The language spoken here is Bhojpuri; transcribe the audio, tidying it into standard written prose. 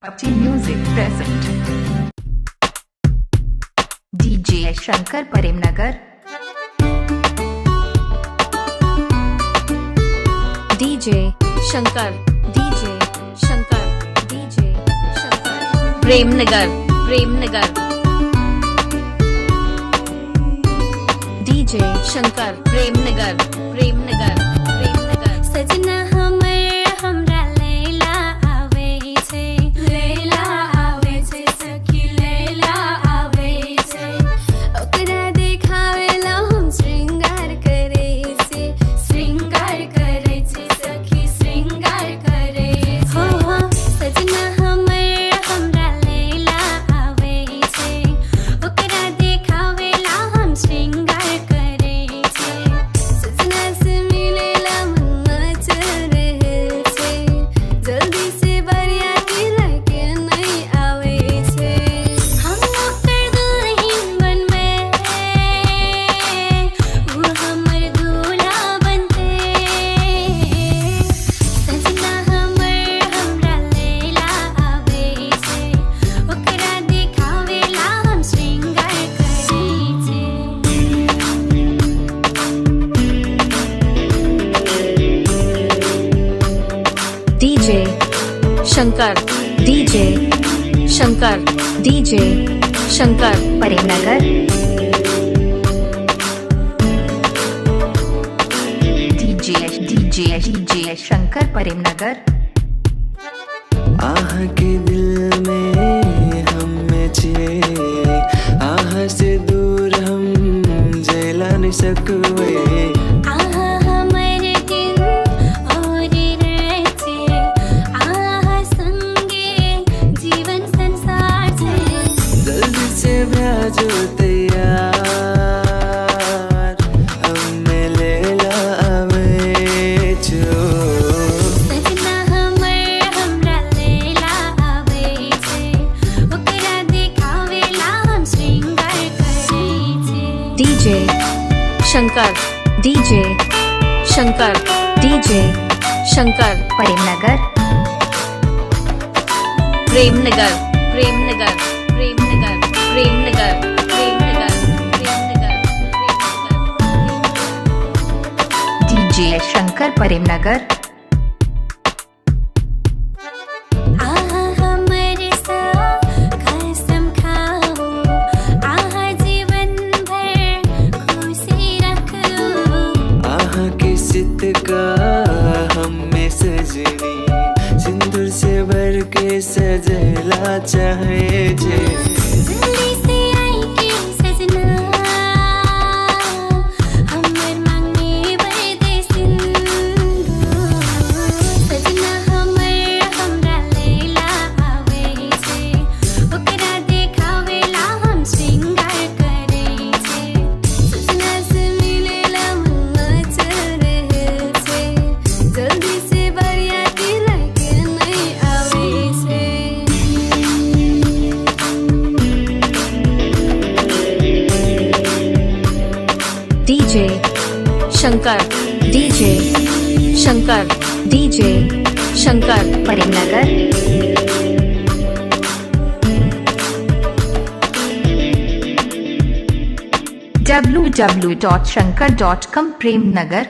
Upti Music present DJ Shankar Premnagar DJ Shankar Premnagar DJ Shankar Premnagar सजना हमर हमरा लैला आवे छे सखी लैला आवे छे ओकरा देखावेला हम श्रृंगार करे छे सखी श्रृंगार करे छे हो सजना हमर हमरा लैला आवे छे ओकरा देखावेला हम श्रृंगार करे छे सजना से मिलेला जल्दी से बरियाती लगे नहीं आवे छे हम ओकर दुल्हन बनबे वो हमर दूल्हा बनते सजना हमर हमरा लैला आवे छे ओकरा देखावेला हम श्रृंगार करै छे DJ Shankar Premnagar DJ Shankar Premnagar आह के दिल में हम में छे आह से दूर हम जला नहीं सकवे आहा हमर दिन और रहते आहा संगे जीवन संसार छे जल्दी से भेजो तैयार हमें लेला आवे छो सजना हमर हमरा लैला आवे छे ओकरा देखावेला हम श्रृंगार करै छे DJ Shankar Premnagar DJ Shankar Premnagar आहा हमर सा कसम खाओ आहा जीवन भर खुशी रखो आह के सित का हमें सजनी सिंदूर से भर के सजला चाहे जे जल्दी से आई के सजना हमर मांगे बदे सिंदूर सजना हमर हमरा लैला आवे छे ओकरा देखावेला हम श्रृंगार करे छे सजना से मिलेला मन चढ़े छे जल्दी से बरियाती लगे नहीं आवे छे DJ Shankar Premnagar www.shankar.com Premnagar